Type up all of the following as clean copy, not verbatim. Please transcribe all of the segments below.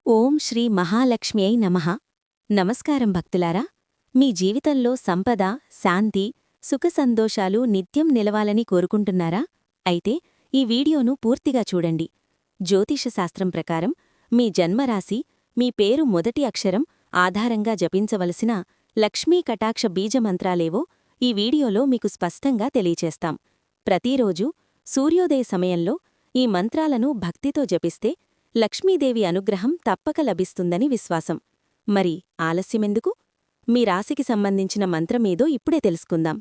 ఓం శ్రీ మహాలక్ష్మ్యై నమః. నమస్కారం భక్తులారా. మీ జీవితంలో సంపద, శాంతి, సుఖసంతోషాలు నిత్యం నిలవాలని కోరుకుంటున్నారా? అయితే ఈ వీడియోను పూర్తిగా చూడండి. జ్యోతిషశాస్త్రం ప్రకారం మీ జన్మరాశి, మీ పేరు మొదటి అక్షరం ఆధారంగా జపించవలసిన లక్ష్మీ కటాక్ష బీజమంత్రాలేవో ఈ వీడియోలో మీకు స్పష్టంగా తెలియచేస్తాం. ప్రతిరోజూ సూర్యోదయ సమయంలో ఈ మంత్రాలను భక్తితో జపిస్తే లక్ష్మీదేవి అనుగ్రహం తప్పక లభిస్తుందని విశ్వాసం. మరి ఆలస్యమెందుకు? మీ రాశికి సంబంధించిన మంత్రమేదో ఇప్పుడే తెలుసుకుందాం.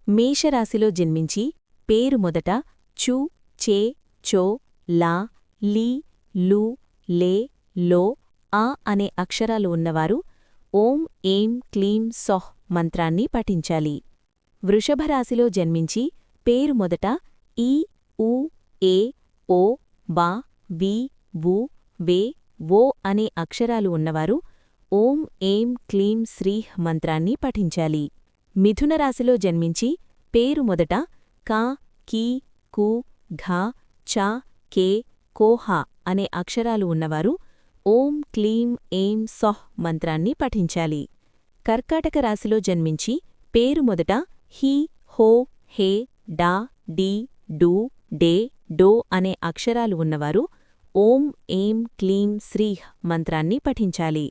మేషరాశిలో జన్మించి పేరు మొదట చు, చే, చో, లా, లీ, లు, లే, లో, ఆ అనే అక్షరాలు ఉన్నవారు ఓం ఏం క్లీం సొహ్ మంత్రాన్ని పఠించాలి. వృషభరాశిలో జన్మించి పేరు మొదట ఈ, ఉ, ఏ, ఓ, బా, వి, వు, వే, వో అనే అక్షరాలు ఉన్నవారు ఓం ఏం క్లీం శ్రీః మంత్రాన్ని పఠించాలి. మిథునరాశిలో జన్మించి పేరు మొదట కా, కీ, కు, ఘ, చ, కే, కోహ అనే అక్షరాలు ఉన్నవారు ఓం క్లీం ఏం సొహ్ మంత్రాన్ని పఠించాలి. కర్కాటక రాశిలో జన్మించి పేరు మొదట హి, హో, హే, డా, డి, డు, డే, డో అనే అక్షరాలు ఉన్నవారు ఓం ఏం క్లీం శ్రీః మంత్రాన్ని పఠించాలి.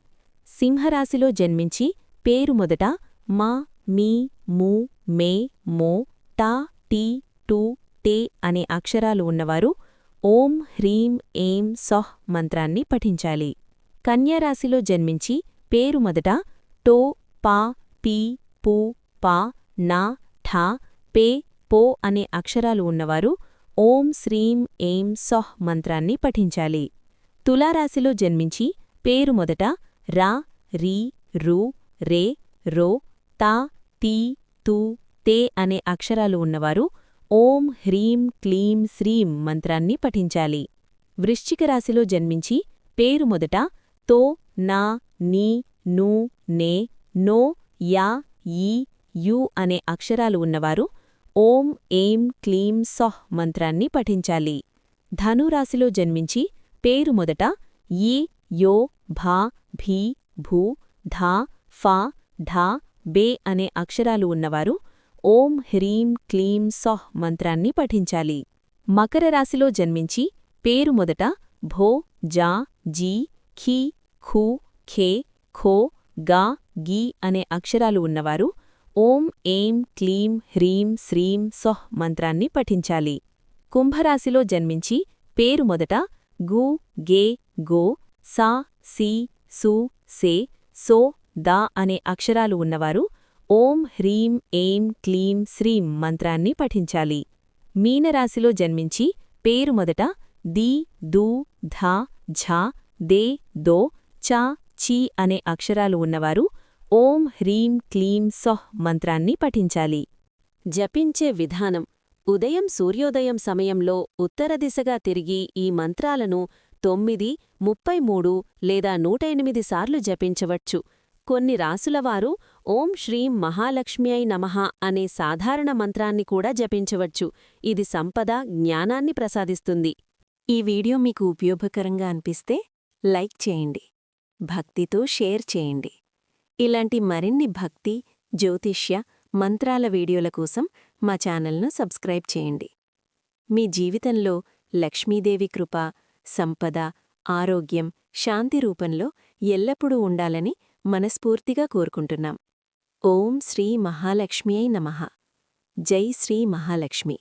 సింహరాశిలో జన్మించి పేరు మొదట మా, మీ, ము, మే, మో, టా, టీ, టు, టే అనే అక్షరాలు ఉన్నవారు ఓం హ్రీం ఏం సొహ్ మంత్రాన్ని పఠించాలి. కన్యారాశిలో జన్మించి పేరు మొదట టో, పా, పీ, పు, పా, నా, ఠా, పే, పో అనే అక్షరాలు ఉన్నవారు ఓం శ్రీం ఏం సొహ్ మంత్రాన్ని పఠించాలి. తులారాశిలో జన్మించి పేరు మొదట రా, రీ, రు, రే, రో, తా, తీ, తూ, తే అనే అక్షరాలు ఉన్నవారు ఓం హ్రీం క్లీం శ్రీం మంత్రాన్ని పఠించాలి. వృశ్చిక రాశిలో జన్మించి పేరు మొదట తో, నా, నీ, ను, నే, నో, యా, యీ, యు అనే అక్షరాలు ఉన్నవారు ఓం ఏం క్లీం సొహ్ మంత్రాన్ని పఠించాలి. ధనురాశిలో జన్మించి పేరు మొదట యీ, యో, భా, భీ, భూ, ధా, ఫా, ఢా, బే అనే అక్షరాలు ఉన్నవారు ఓం హ్రీం క్లీం సొహ్ మంత్రాన్ని పఠించాలి. మకర రాశిలో జన్మించి పేరు మొదట భో, జా, జీ, ఖీ, ఖూ, ఖే, ఖో, గా, గీ అనే అక్షరాలు ఉన్నవారు ఓం ఏం క్లీం హ్రీం శ్రీం సొహ్ మంత్రాన్ని పఠించాలి. కుంభరాశిలో జన్మించి పేరు మొదట గు, గే, గో, సా, సి, సు, సే, సో, దా అనే అక్షరాలు ఉన్నవారు ఓం హ్రీం ఏం క్లీం శ్రీం మంత్రాన్ని పఠించాలి. మీనరాశిలో జన్మించి పేరు మొదట ది, దు, ధ, ఝ, దే, దో, చ, చి అనే అక్షరాలు ఉన్నవారు ఓం హ్రీం క్లీం సొహ్ మంత్రాన్ని పఠించాలి. జపించే విధానం: ఉదయం సూర్యోదయం సమయంలో ఉత్తర దిశగా తిరిగి ఈ మంత్రాలను 9, 33 లేదా 108 సార్లు జపించవచ్చు. కొన్ని రాసులవారు ఓం శ్రీం మహాలక్ష్మ్యై నమః అనే సాధారణ మంత్రాన్ని కూడా జపించవచ్చు. ఇది సంపద, జ్ఞానాన్ని ప్రసాదిస్తుంది. ఈ వీడియో మీకు ఉపయోగకరంగా అనిపిస్తే లైక్ చేయండి, భక్తితో షేర్ చేయండి. ఇలాంటి మరిన్ని భక్తి, జ్యోతిష్య, మంత్రాల వీడియోల కోసం మా ఛానల్ను సబ్స్క్రైబ్ చేయండి. మీ జీవితంలో లక్ష్మీదేవి కృప, సంపద, ఆరోగ్యం, శాంతి రూపంలో ఎల్లప్పుడూ ఉండాలని మనస్ఫూర్తిగా కోరుకుంటున్నాం. ఓం శ్రీ మహాలక్ష్మ్యై నమః. జై శ్రీ మహాలక్ష్మి.